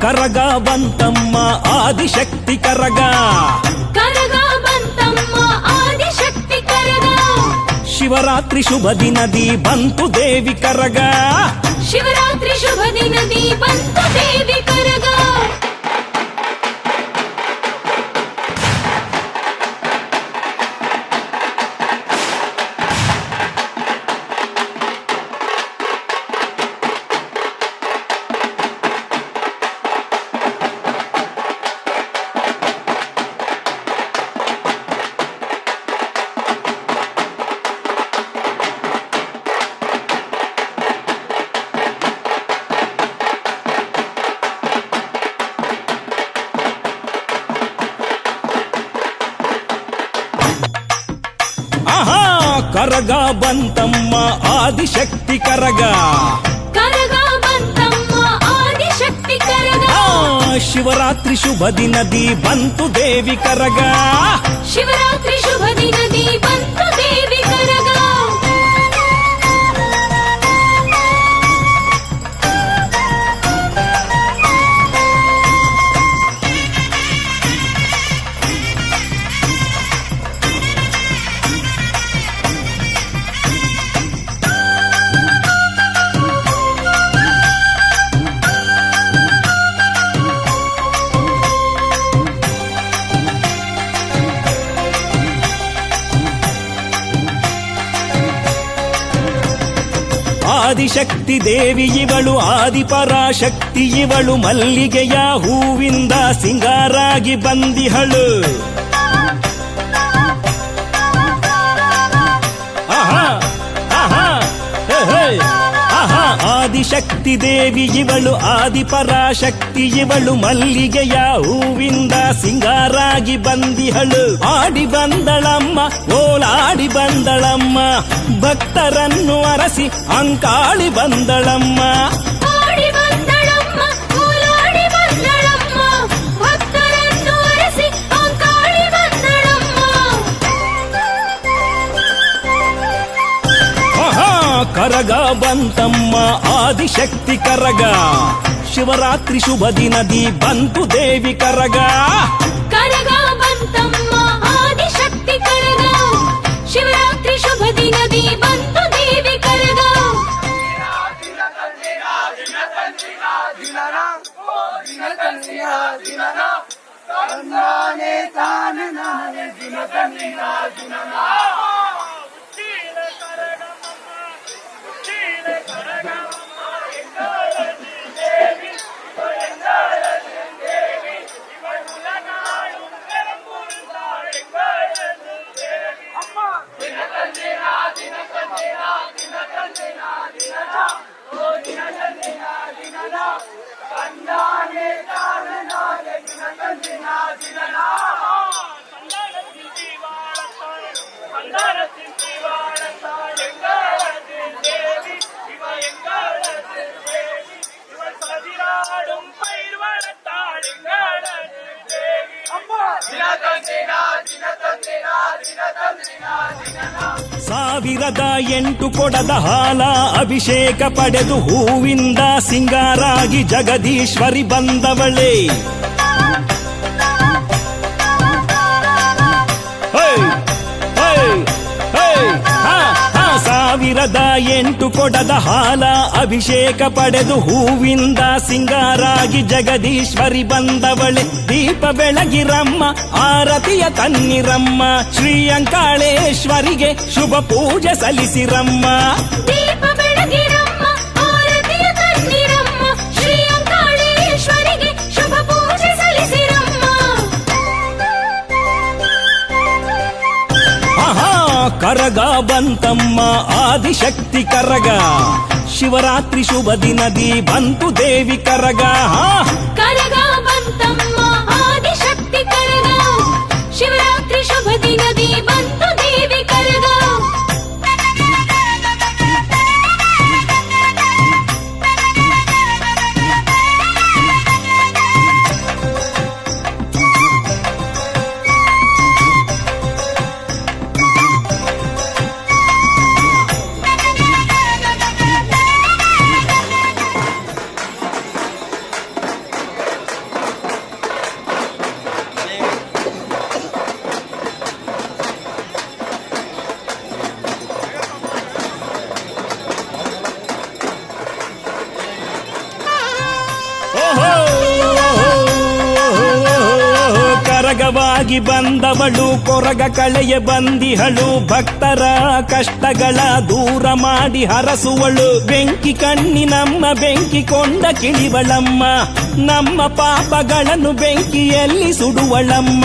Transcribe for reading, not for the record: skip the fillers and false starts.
ಕರಗ ಬಂತಮ್ಮ ಆದಿಶಕ್ತಿ ಕರಗ, ಕರಗ ಬಂತಮ್ಮ ಆದಿಶಕ್ತಿ ಕರಗ. ಶಿವರಾತ್ರಿ ಶುಭ ದಿನದಿ ಬಂತು ದೇವಿ ಕರಗ, ಶಿವರಾತ್ರಿ ಶುಭ ದಿನದಿ ಬಂತು ದೇವಿ ಕರಗ. ಕರಗ ಬಂತಮ್ಮ ಆದಿಶಕ್ತಿ ಕರಗ, ಕರಗ ಬಂತಮ್ಮ ಆದಿಶಕ್ತಿ ಕರಗ. ಶಿವರಾತ್ರಿ ಶುಭ ದಿನದಿ ಬಂತು ದೇವಿ ಕರಗ, ಶಿವರಾತ್ರಿ ಶುಭ ದಿನದಿ ಬಂತು ದೇವಿ ಕರಗ. ಆದಿಶಕ್ತಿ ದೇವಿ ಇವಳು, ಆದಿಪರಾಶಕ್ತಿ ಇವಳು, ಮಲ್ಲಿಗೆಯ ಹೂವಿಂದ ಸಿಂಗಾರಾಗಿ ಬಂದಿಹಳು. ಆದಿಶಕ್ತಿ ದೇವಿ ಇವಳು, ಆದಿಪರಾಶಕ್ತಿ ಇವಳು, ಮಲ್ಲಿಗೆಯ ಹೂವಿಂದ ಸಿಂಗಾರಾಗಿ ಬಂದಿಹಳು. ಆಡಿ ಬಂದಳಮ್ಮ ಓಲಾಡಿ ಬಂದಳಮ್ಮ, ಭಕ್ತರನ್ನು ಅರಸಿ ಅಂಕಾಳಿ ಬಂದಳಮ್ಮ. ಆಡಿ ಬಂದಳಮ್ಮ ಓಲಾಡಿ ಬಂದಳಮ್ಮ, ಭಕ್ತರನ್ನು ಅರಸಿ ಅಂಕಾಳಿ ಬಂದಳಮ್ಮ. ಕರಗ ಬಂತಮ್ಮ ಆದಿಶಕ್ತಿ ಕರಗ, ಶಿವರಾತ್ರಿ ಶುಭ ದಿನದಿ ಬಂತು ದೇವಿ ಕರಗ, ಕರಗ ಬಂತಮ್ಮ ಆದಿಶಕ್ತಿ ಕರಗ. ಶಿವರಾತ್ರಿ ಶುಭ ದಿನದಿ ಬಂತು ದೇವಿ ಕರಗ. ಸಾವಿರದ 8 ಕೊಡದ ಹಾಲ ಅಭಿಷೇಕ ಪಡೆದು ಹೂವಿಂದ ಸಿಂಗಾರಾಗಿ ಜಗದೀಶ್ವರಿ ಬಂದವಳೇ. ಸಾವಿರದ 8 ಕೊಡದ ಹಾಲ ಅಭಿಷೇಕ ಪಡೆದು ಹೂವಿಂದ ಸಿಂಗಾರಾಗಿ ಜಗದೀಶ್ವರಿ ಬಂದವಳೆ. ದೀಪ ಬೆಳಗಿರಮ್ಮ ಆರತಿಯ ತನ್ನಿರಮ್ಮ, ಶ್ರೀ ಅಂಕಾಳೇಶ್ವರಿಗೆ ಶುಭ ಪೂಜೆ ಸಲ್ಲಿಸಿರಮ್ಮ. ದೀಪ ಬೆಳಗಿರಮ್ಮ ಆರತಿಯ ತನ್ನಿರಮ್ಮ, ಶ್ರೀ ಅಂಕಾಳೇಶ್ವರಿಗೆ ಶುಭ ಪೂಜೆ ಸಲ್ಲಿಸಿರಮ್ಮ. ಕರಗ ಬಂತಮ್ಮ ಆದಿಶಕ್ತಿ ಕರಗ, ಶಿವರಾತ್ರಿ ಶುಭ ದಿನದಿ ಬಂತು ದೇವಿ ಕರಗ. ಕರಗ ಬಂತಮ್ಮ ಆದಿಶಕ್ತಿ ಕರಗ, ಶಿವರಾತ್ರಿ ಶುಭ ದಿನದಿ ಬಂತು ದೇವಿ ಕರಗ. ಕರಗವಾಗಿ ಬಂದವಳು ಕೊರಗ ಕಳೆಯ ಬಂದಿಹಳು ಭಕ್ತರ ಕಷ್ಟಗಳ ದೂರ ಮಾಡಿ ಹರಸುವಳು ಬೆಂಕಿ ಕಣ್ಣಿ ನಮ್ಮ ಬೆಂಕಿ ಕೊಂಡ ಕಿಳಿವಳಮ್ಮ ನಮ್ಮ ಪಾಪಗಳನ್ನು ಬೆಂಕಿಯಲ್ಲಿ ಸುಡುವಳಮ್ಮ